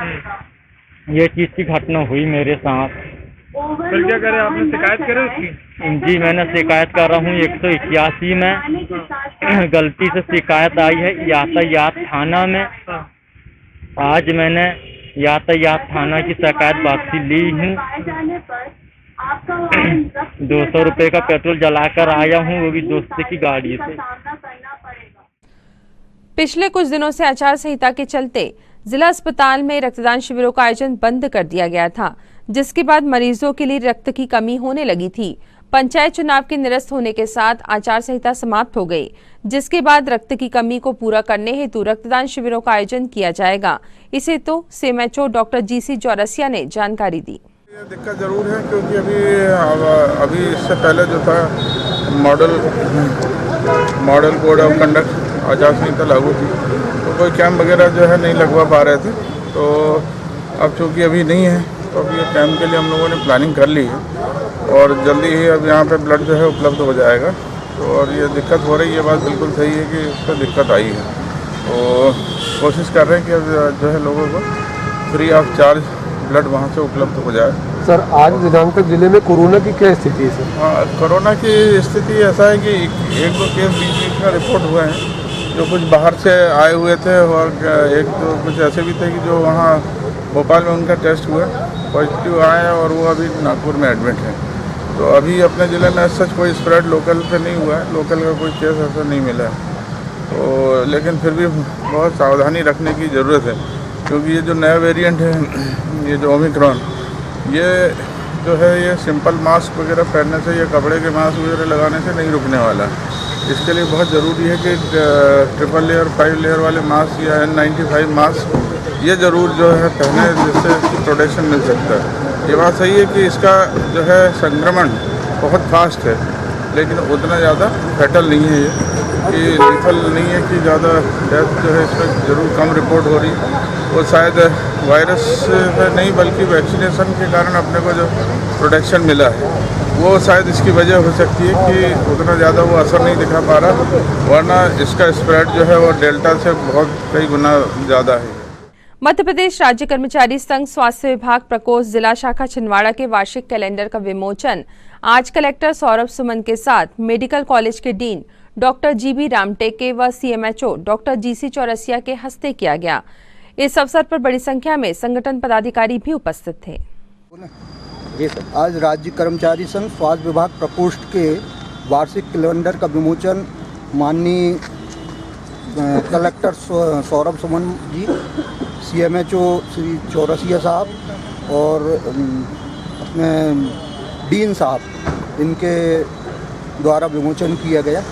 ये चीज की घटना हुई मेरे साथ। फिर क्या करे, आपने शिकायत करे उसकी? जी मैंने शिकायत कर रहा हूँ 181 में। गलती से शिकायत आई है यातायात थाना में। आज मैंने यातायात थाना की शिकायत वापसी ली हूँ। 200 रुपए का पेट्रोल जलाकर आया हूँ, वो भी दोस्त की गाड़ी से। पिछले कुछ दिनों से आचार संहिता के चलते जिला अस्पताल में रक्तदान शिविरों का आयोजन बंद कर दिया गया था, जिसके बाद मरीजों के लिए रक्त की कमी होने लगी थी। पंचायत चुनाव के निरस्त होने के साथ आचार संहिता समाप्त हो गई, जिसके बाद रक्त की कमी को पूरा करने हेतु रक्तदान शिविरों का आयोजन किया जाएगा। इसे तो सीएमएचओ डॉक्टर जीसी चौरसिया ने जानकारी दी। ये दिक्कत जरूर है, क्योंकि अभी इससे पहले जो था मॉडल कोड ऑफ कंडक्ट आचार संहिता लागू थी, तो कोई कैंप वगैरह जो है नहीं लगवा पा रहे थे। तो अब चूँकि अभी नहीं है, तो अब ये कैंप के लिए हम लोगों ने प्लानिंग कर ली है और जल्दी ही अब यहाँ पे ब्लड जो है उपलब्ध हो जाएगा। तो और ये दिक्कत हो रही है, ये बात बिल्कुल सही है कि इसको दिक्कत आई है। तो कोशिश कर रहे हैं कि अब जो है लोगों को फ्री ऑफ चार्ज ब्लड वहाँ से उपलब्ध हो जाए। सर आज दिनांक तक जिले में कोरोना की क्या स्थिति है सर? हाँ, कोरोना की स्थिति ऐसा है कि 1-2 केस बीच में रिपोर्ट हुए हैं, जो कुछ बाहर से आए हुए थे और 1-2 कुछ ऐसे भी थे कि जो वहाँ भोपाल में उनका टेस्ट हुआ, पॉजिटिव आए और वो अभी नागपुर में एडमिट है। तो अभी अपने ज़िले में सच कोई स्प्रेड लोकल पे नहीं हुआ है, लोकल का कोई केस ऐसा नहीं मिला है। तो लेकिन फिर भी बहुत सावधानी रखने की ज़रूरत है, क्योंकि ये जो नया वेरिएंट है, ये जो ओमिक्रॉन, ये जो है ये सिंपल मास्क वगैरह पहनने से या कपड़े के मास्क वगैरह लगाने से नहीं रुकने वाला है। इसके लिए बहुत ज़रूरी है कि 3 लेयर 5 लेयर वाले मास्क या N95 मास्क ये ज़रूर जो है पहने, जिससे प्रोटेक्शन मिल सकता है। ये बात सही है कि इसका जो है संक्रमण बहुत फास्ट है, लेकिन उतना ज़्यादा फैटल नहीं है, ये कि लीथल नहीं है कि ज़्यादा डेथ जो है इसमें ज़रूर कम रिपोर्ट हो रही। वो शायद वायरस से नहीं बल्कि वैक्सीनेशन के कारण अपने को जो प्रोटेक्शन मिला है वो शायद इसकी वजह हो सकती है कि उतना ज़्यादा वो असर नहीं दिखा पा रहा, वरना इसका स्प्रेड जो है वो डेल्टा से बहुत कई गुना ज़्यादा है। मध्य प्रदेश राज्य कर्मचारी संघ स्वास्थ्य विभाग प्रकोष्ठ जिला शाखा छिंदवाड़ा के वार्षिक कैलेंडर का विमोचन आज कलेक्टर सौरभ सुमन के साथ मेडिकल कॉलेज के डीन डॉक्टर जीबी रामटेके व सीएमएचओ डॉक्टर जीसी चौरसिया के हस्ते किया गया। इस अवसर पर बड़ी संख्या में संगठन पदाधिकारी भी उपस्थित थे। जी सर। आज राज्य कर्मचारी संघ स्वास्थ्य विभाग प्रकोष्ठ के वार्षिक कैलेंडर का विमोचन माननीय कलेक्टर सौरभ सुमन जी, सीएमएचओ श्री चौरसिया साहब और अपने डीन साहब, इनके द्वारा विमोचन किया गया।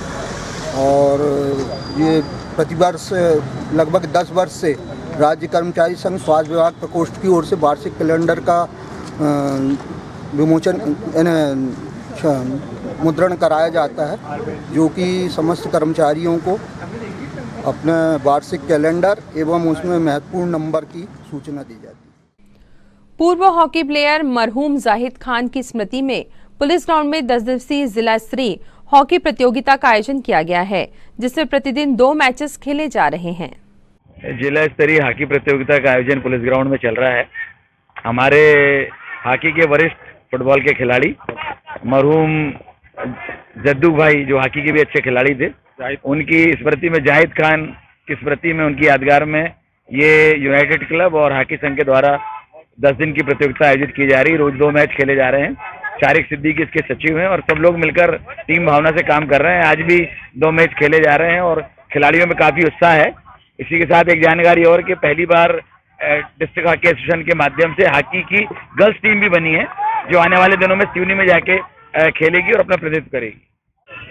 और ये प्रतिवर्ष लगभग 10 वर्ष से राज्य कर्मचारी संघ स्वास्थ्य विभाग प्रकोष्ठ की ओर से वार्षिक कैलेंडर का विमोचन मुद्रण कराया जाता है, जो कि समस्त कर्मचारियों को अपने वार्षिक कैलेंडर एवं उसमें महत्वपूर्ण नंबर की सूचना दी जाती है। पूर्व हॉकी प्लेयर मरहूम जाहिद खान की स्मृति में पुलिस ग्राउंड में 10 दिवसीय जिला स्तरीय हॉकी प्रतियोगिता का आयोजन किया गया है, जिसमें प्रतिदिन 2 मैचेस खेले जा रहे हैं। जिला स्तरीय हॉकी प्रतियोगिता का आयोजन पुलिस ग्राउंड में चल रहा है। हमारे हॉकी के वरिष्ठ फुटबॉल के खिलाड़ी मरहूम जद्दू भाई जो हॉकी के भी अच्छे खिलाड़ी थे, उनकी स्मृति में, जाहिद खान की स्मृति में, उनकी यादगार में ये यूनाइटेड क्लब और हॉकी संघ के द्वारा 10 दिन की प्रतियोगिता आयोजित की जा रही है। रोज 2 मैच खेले जा रहे हैं। शारिक सिद्दीकी इसके सचिव हैं और सब लोग मिलकर टीम भावना से काम कर रहे हैं। आज भी 2 मैच खेले जा रहे हैं और खिलाड़ियों में काफी उत्साह है। इसी के साथ एक जानकारी और कि पहली बार डिस्ट्रिक्ट हॉकी एसोसिएशन के माध्यम से हॉकी की गर्ल्स टीम भी बनी है, जो आने वाले दिनों में सिवनी में जाके खेलेगी और अपना प्रतिनिधित्व करेगी।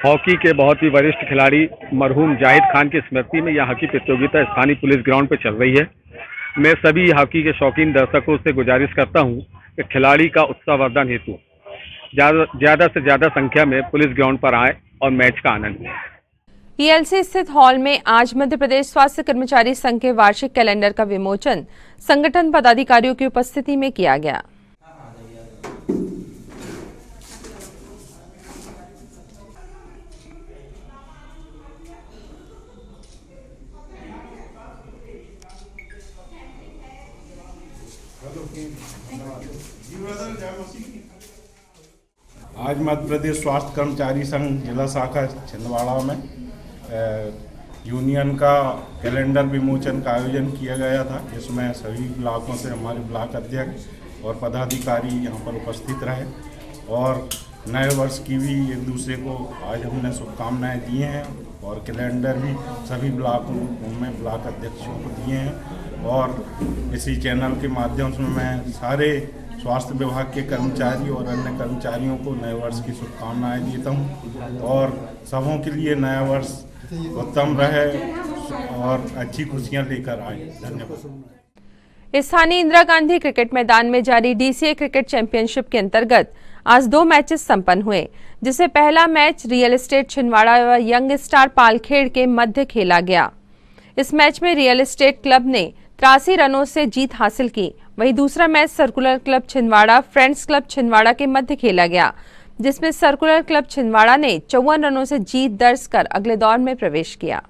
हॉकी के बहुत ही वरिष्ठ खिलाड़ी मरहूम जाहिद खान की स्मृति में यह हॉकी प्रतियोगिता स्थानीय पुलिस ग्राउंड पर चल रही है। मैं सभी हॉकी के शौकीन दर्शकों से गुजारिश करता हूं कि खिलाड़ी का उत्साहवर्धन हेतु ज्यादा से ज्यादा संख्या में पुलिस ग्राउंड पर आए और मैच का आनंद लें। ईएलसी स्थित हॉल में आज मध्य प्रदेश स्वास्थ्य कर्मचारी संघ के वार्षिक कैलेंडर का विमोचन संगठन पदाधिकारियों की उपस्थिति में किया गया। आज मध्य प्रदेश स्वास्थ्य कर्मचारी संघ जिला शाखा छिंदवाड़ा में यूनियन का कैलेंडर विमोचन का आयोजन किया गया था, जिसमें सभी ब्लॉकों से हमारे ब्लॉक अध्यक्ष और पदाधिकारी यहाँ पर उपस्थित रहे और नए वर्ष की भी एक दूसरे को आज हमने शुभकामनाएं दी हैं और कैलेंडर भी सभी ब्लॉकों में ब्लॉक अध्यक्षों को दिए हैं। और इसी चैनल के माध्यम से मैं सारे स्वास्थ्य विभाग के कर्मचारी और अन्य कर्मचारियों को नए वर्ष की शुभकामनाएं देता हूं और सबों के लिए नया वर्ष उत्तम रहे और अच्छी खुशियां लेकर आए। धन्यवाद। स्थानीय इंदिरा गांधी क्रिकेट मैदान में जारी डीसीए क्रिकेट चैंपियनशिप के अंतर्गत आज 2 मैचेस संपन्न हुए, जिसे पहला मैच रियल एस्टेट छिंदवाड़ा व यंग स्टार पालखेड़ के मध्य खेला गया। इस मैच में रियल एस्टेट क्लब ने 83 रनों से जीत हासिल की। वहीं दूसरा match circular club Chhindwara friends club Chhindwara के मध्य खेला गया, जिसमें सर्कुलर क्लब छिंदवाड़ा ने 54 रनों से जीत दर्ज कर अगले दौर में प्रवेश किया।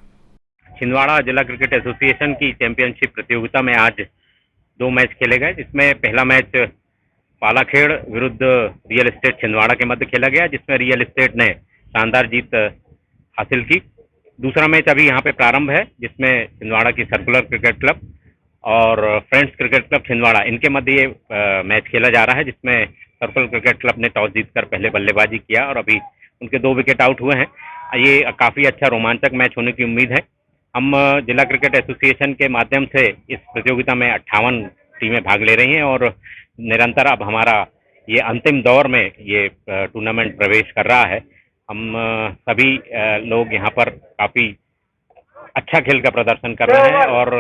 छिंदवाड़ा जिला क्रिकेट एसोसिएशन की चैंपियनशिप प्रतियोगिता में आज 2 मैच खेले गए, जिसमें पहला मैच पालाखेड़ विरुद्ध रियल एस्टेट छिंदवाड़ा के मध्य खेला गया, जिसमें रियल एस्टेट ने शानदार जीत हासिल की। दूसरा मैच अभी यहाँ पे प्रारंभ है, जिसमें छिंदवाड़ा की सर्कुलर क्रिकेट क्लब और फ्रेंड्स क्रिकेट क्लब छिंदवाड़ा इनके मध्य ये मैच खेला जा रहा है, जिसमें सर्कुलर क्रिकेट क्लब ने टॉस जीतकर पहले बल्लेबाजी किया और अभी उनके 2 विकेट आउट हुए हैं। ये काफ़ी अच्छा रोमांचक मैच होने की उम्मीद है। हम जिला क्रिकेट एसोसिएशन के माध्यम से इस प्रतियोगिता में 58 टीमें भाग ले रही हैं और निरंतर अब हमारा ये अंतिम दौर में ये टूर्नामेंट प्रवेश कर रहा है। हम सभी लोग यहाँ पर काफ़ी अच्छा खेल का प्रदर्शन कर रहे हैं और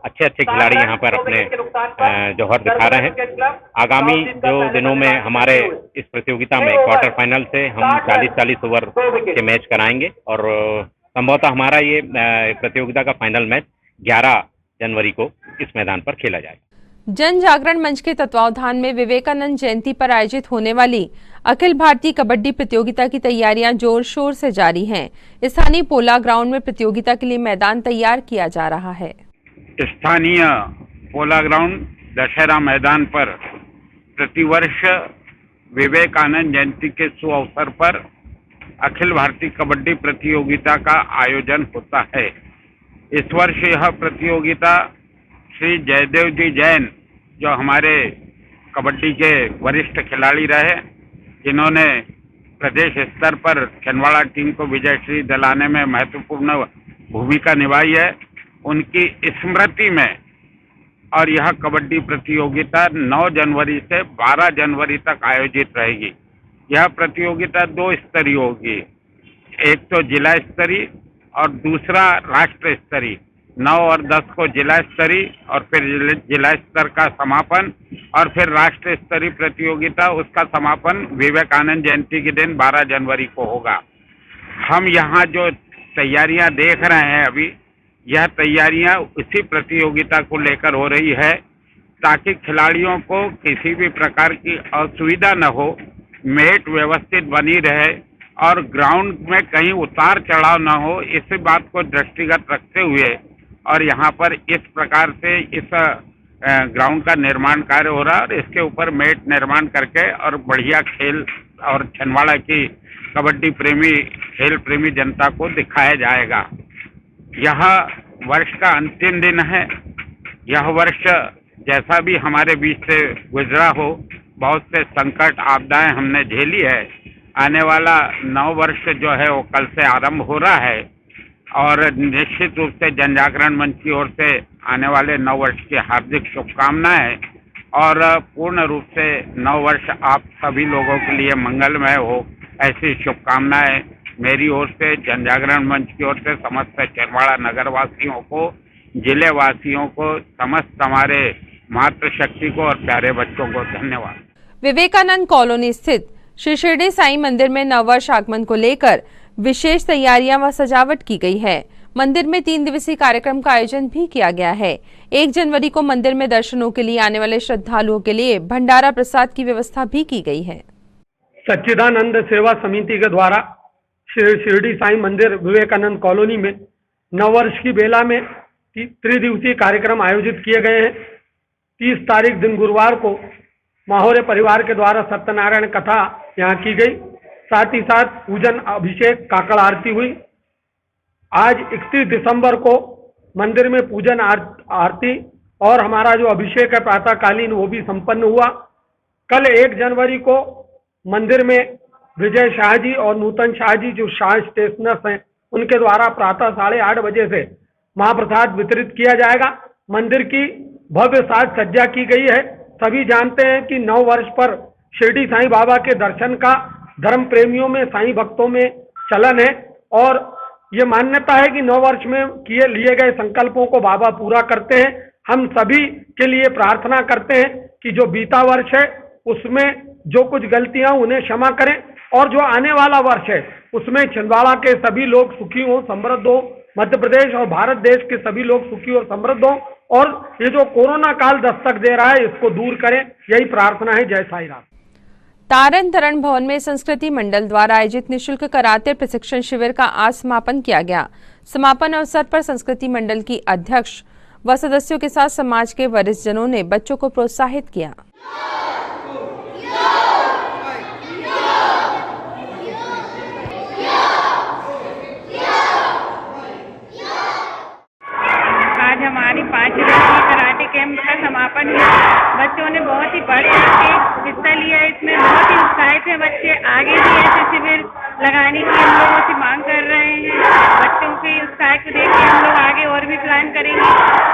अच्छे खिलाड़ी यहाँ पर अपने जौहर दिखा रहे हैं। आगामी जो दिनों में हमारे इस प्रतियोगिता में क्वार्टर फाइनल से हम 40-40 ओवर के मैच कराएंगे और संभवतः हमारा ये प्रतियोगिता का फाइनल मैच 11 जनवरी को इस मैदान पर खेला जाएगा। जन जागरण मंच के तत्वावधान में विवेकानंद जयंती पर आयोजित होने वाली अखिल भारतीय कबड्डी प्रतियोगिता की तैयारियां जोर शोर से जारी हैं। स्थानीय पोला ग्राउंड में प्रतियोगिता के लिए मैदान तैयार किया जा रहा है। स्थानीय पोला ग्राउंड दशहरा मैदान पर प्रतिवर्ष विवेकानंद जयंती के शुभ अवसर पर अखिल भारतीय कबड्डी प्रतियोगिता का आयोजन होता है। इस वर्ष यह प्रतियोगिता श्री जयदेव जी जैन, जो हमारे कबड्डी के वरिष्ठ खिलाड़ी रहे, जिन्होंने प्रदेश स्तर पर छिंदवाड़ा टीम को विजयश्री दिलाने में महत्वपूर्ण भूमिका निभाई है, उनकी स्मृति में और यह कबड्डी प्रतियोगिता 9 जनवरी से 12 जनवरी तक आयोजित रहेगी। यह प्रतियोगिता 2 स्तरीय होगी, एक तो जिला स्तरीय और दूसरा राष्ट्र स्तरीय। 9 और 10 को जिला स्तरीय और फिर जिला स्तर का समापन और फिर राष्ट्र स्तरीय प्रतियोगिता, उसका समापन विवेकानंद जयंती के दिन 12 जनवरी को होगा। हम यहाँ जो तैयारियां देख रहे हैं अभी, यह तैयारियां उसी प्रतियोगिता को लेकर हो रही है ताकि खिलाड़ियों को किसी भी प्रकार की असुविधा न हो, मेट व्यवस्थित बनी रहे और ग्राउंड में कहीं उतार चढ़ाव न हो। इस बात को दृष्टिगत रखते हुए और यहाँ पर इस प्रकार से इस ग्राउंड का निर्माण कार्य हो रहा है और इसके ऊपर मेट निर्माण करके और बढ़िया खेल और छिंदवाड़ा की कबड्डी प्रेमी, खेल प्रेमी जनता को दिखाया जाएगा। यह वर्ष का अंतिम दिन है। यह वर्ष जैसा भी हमारे बीच से गुजरा हो, बहुत से संकट आपदाएं हमने झेली है। आने वाला नव वर्ष जो है वो कल से आरंभ हो रहा है और निश्चित रूप से जन जागरण मंच की ओर से आने वाले नव वर्ष की हार्दिक शुभकामनाएं और पूर्ण रूप से नव वर्ष आप सभी लोगों के लिए मंगलमय हो, ऐसी शुभकामनाएं मेरी ओर से, जन जागरण मंच की ओर से समस्त छिंदवाड़ा नगर वासियों को, जिले वासियों को, समस्त हमारे मातृशक्ति को और प्यारे बच्चों को धन्यवाद। विवेकानंद कॉलोनी स्थित श्री शिरडी साईं मंदिर में नववर्ष आगमन को लेकर विशेष तैयारियां व सजावट की गई है। मंदिर में 3 दिवसीय कार्यक्रम का आयोजन भी किया गया है। 1 जनवरी को मंदिर में दर्शनों के लिए आने वाले श्रद्धालुओं के लिए भंडारा प्रसाद की व्यवस्था भी की गई है। सच्चिदानंद सेवा समिति के द्वारा श्री शिरडी साईं मंदिर विवेकानंद कॉलोनी में नववर्ष की बेला में त्रिदिवसीय कार्यक्रम आयोजित किए गए हैं। 30 तारीख दिन गुरुवार को माहौरे परिवार के द्वारा सत्यनारायण कथा यहाँ की गई, साथ ही साथ पूजन, अभिषेक, काकड़ आरती हुई। आज 31 दिसंबर को मंदिर में पूजन आरती और हमारा जो अभिषेक है प्रातःकालीन वो भी संपन्न हुआ। कल 1 जनवरी को मंदिर में विजय शाह जी और नूतन शाह जी जो शाह स्टेशनर्स हैं उनके द्वारा प्रातः 8:30 बजे से महाप्रसाद वितरित किया जाएगा। मंदिर की भव्य साज सज्जा की गई है। सभी जानते हैं कि नव वर्ष पर शिरडी साईं बाबा के दर्शन का धर्म प्रेमियों में, साईं भक्तों में चलन है और ये मान्यता है कि नव वर्ष में लिए गए संकल्पों को बाबा पूरा करते हैं। हम सभी के लिए प्रार्थना करते हैं कि जो बीता वर्ष है उसमें जो कुछ गलतियां उन्हें क्षमा करें और जो आने वाला वर्ष है उसमें छिंदवाड़ा के सभी लोग सुखी हों, समृद्ध हो, मध्य प्रदेश और भारत देश के सभी लोग सुखी और समृद्ध हों और ये जो कोरोना काल दस्तक दे रहा है इसको दूर करें, यही प्रार्थना है। जय साईं राम। तारण तरण भवन में संस्कृति मंडल द्वारा आयोजित निःशुल्क कराटे प्रशिक्षण शिविर का आज समापन किया गया। समापन अवसर पर संस्कृति मंडल की अध्यक्ष व सदस्यों के साथ समाज के वरिष्ठ जनों ने बच्चों को प्रोत्साहित किया। आज हमारी 5 दिवसीय कराटे कैंप का समापन हुआ। बच्चों ने बहुत ही बढ़ चढ़ के हिस्सा लिया। इसमें बहुत ही उत्साहित है बच्चे। आगे भी ऐसे शिविर लगाने की हम लोगों से मांग कर रहे हैं। बच्चों के उत्साह को देख के हम लोग आगे और भी प्लान करेंगे।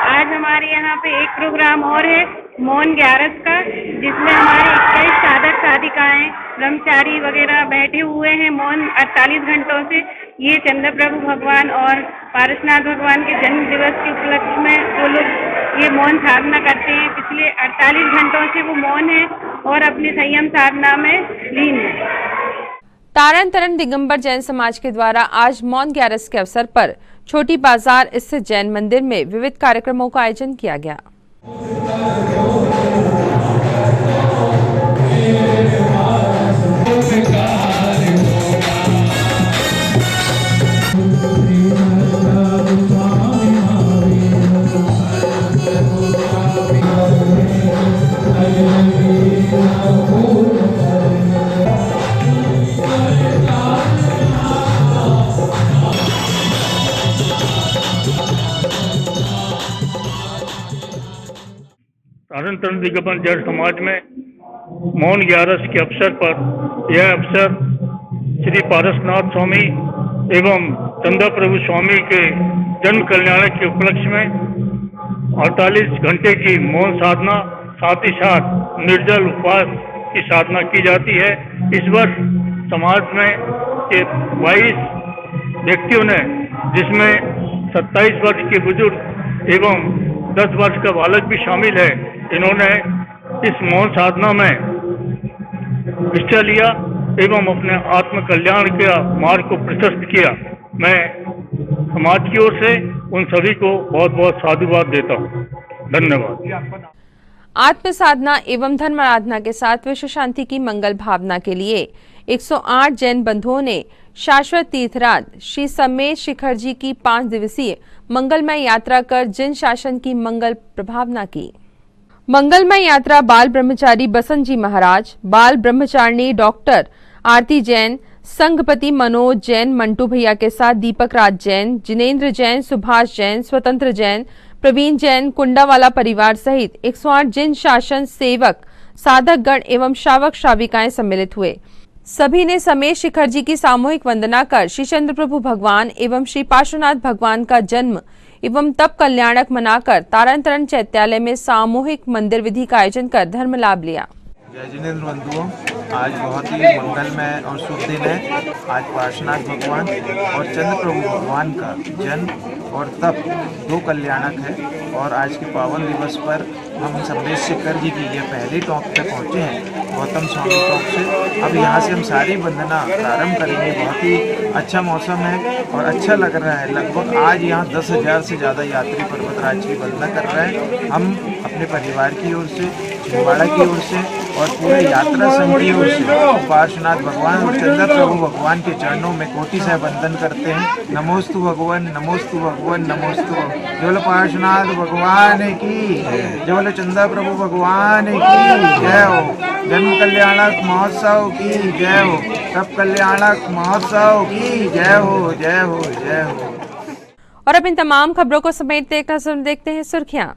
आज हमारे यहाँ पे एक प्रोग्राम और है मौन 11 का, जिसमें हमारे 21 साधक साधिकाएं, ब्रह्मचारी वगैरह बैठे हुए हैं मौन 48 घंटों से। ये चंद्र प्रभु भगवान और पारसनाथ भगवान के जन्म दिवस के उपलक्ष्य में वो लोग ये मौन साधना करते हैं। पिछले 48 घंटों से वो मौन है और अपनी संयम साधना में लीन है। तारण तरण दिगंबर जैन समाज के द्वारा आज मौन 11 के अवसर पर छोटी बाजार स्थित जैन मंदिर में विविध कार्यक्रमों का आयोजन किया गया। तारण तरण दिगंबर जैन समाज में मौन 11 के अवसर पर यह अवसर श्री पारसनाथ स्वामी एवं चंद्र प्रभु स्वामी के जन्म कल्याण के उपलक्ष्य में 48 घंटे की मौन साधना, साथ ही साथ निर्जल उपवास की साधना की जाती है। इस वर्ष समाज में के 22 व्यक्तियों ने, जिसमें 27 वर्ष के बुजुर्ग एवं 10 वर्ष का बालक भी शामिल है, इन्होंने इस मौन साधना में हिस्सा लिया एवं अपने आत्म कल्याण के मार्ग को प्रशस्त किया। मैं समाज की ओर से उन सभी को बहुत बहुत साधुवाद देता हूँ। धन्यवाद। आत्म साधना एवं धर्म आराधना के साथ विश्व शांति की मंगल भावना के लिए 108 जैन बंधुओं ने शाश्वत तीर्थराज श्री समेत शिखर जी की 5 दिवसीय मंगलमय यात्रा कर जिन शासन की मंगल प्रभावना की। मंगलमय यात्रा बाल ब्रह्मचारी बसंत जी महाराज, बाल ब्रह्मचारिणी डॉक्टर आरती जैन, संघपति मनोज जैन, मंटू भैया के साथ दीपक राज जैन, जिनेन्द्र जैन, सुभाष जैन, स्वतंत्र जैन, प्रवीण जैन, कुंडावाला परिवार सहित 108 जिन शासन सेवक, साधक गण एवं श्रावक श्राविकाएं सम्मिलित हुए। सभी ने समेश शिखर जी की सामूहिक वंदना कर श्री चंद्र प्रभु भगवान एवं श्री पार्श्वनाथ भगवान का जन्म एवं तप कल्याणक मनाकर तारांतरण चैत्यालय में सामूहिक मंदिर विधि का आयोजन कर धर्म लाभ लिया। जय जिनेन्द्र बंधुओं, आज बहुत ही मंगलमय और शुभ दिन है। आज पार्श्वनाथ भगवान और चंद्र प्रभु भगवान का जन्म और तप दो कल्याणक है और आज के पावन दिवस पर हम समेश शिखर जी की ये पहली टॉप पे पहुँचे हैं, गौतम स्वामी टॉप से। अब यहाँ से हम सारी वंदना प्रारंभ करेंगे। बहुत ही अच्छा मौसम है और अच्छा लग रहा है। लगभग आज यहाँ 10,000 से ज़्यादा यात्री पर्वतराज की वंदना कर रहे हैं। हम अपने परिवार की ओर से, छिंदवाड़ा की ओर से और पूरे यात्रा संघ की ओर से पार्श्वनाथ भगवान और चंद्र प्रभु भगवान के चरणों में कोटि से वंदन करते हैं। नमोस्तु भगवान, नमोस्तु भगवान, नमोस्तु। जय बोलो पार्श्वनाथ भगवान की, जय बोलो चंद्र प्रभु भगवान की जय हो। जन्म कल्याणक महोत्सव की जय हो। तप कल्याणक महोत्सव की जय हो, जय हो, जय हो। और अब इन तमाम खबरों को समेटते एक नजर देखते हैं सुर्खियां।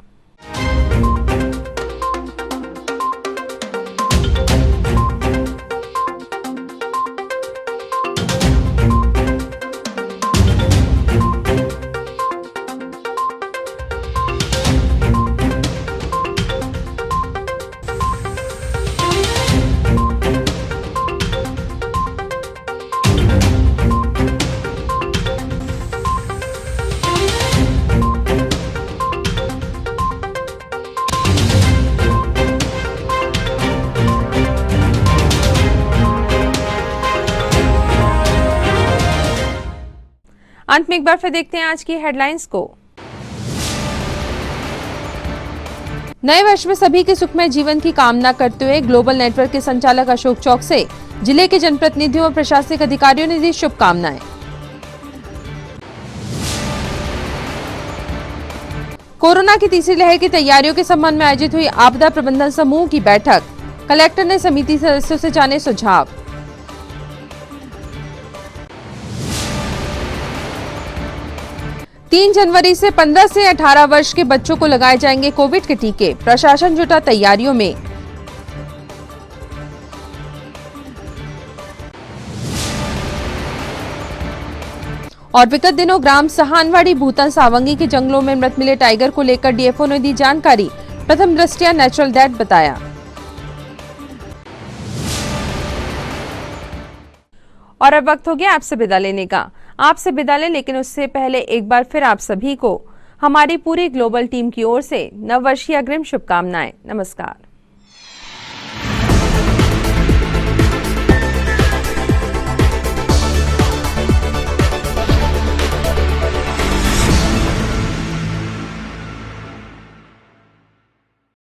अंत में एक बार फिर देखते हैं आज की हेडलाइंस को। नए वर्ष में सभी के सुखमय जीवन की कामना करते हुए ग्लोबल नेटवर्क के संचालक अशोक चौकसे जिले के जनप्रतिनिधियों और प्रशासनिक अधिकारियों ने दी शुभकामनाएं। कोरोना की तीसरी लहर की तैयारियों के संबंध में आयोजित हुई आपदा प्रबंधन समूह की बैठक, कलेक्टर ने समिति सदस्यों से जाने सुझाव। तीन जनवरी से 15 से 18 वर्ष के बच्चों को लगाए जाएंगे कोविड के टीके, प्रशासन जुटा तैयारियों में। और विगत दिनों ग्राम सहानवाड़ी भूतन सावंगी के जंगलों में मृत मिले टाइगर को लेकर डीएफओ ने दी जानकारी, प्रथम दृष्टया नेचुरल डेथ बताया। और अब वक्त हो गया आपसे विदा लेने का। आपसे विदा लें, लेकिन उससे पहले एक बार फिर आप सभी को हमारी पूरी ग्लोबल टीम की ओर से नववर्षीय अग्रिम शुभकामनाएं। नमस्कार।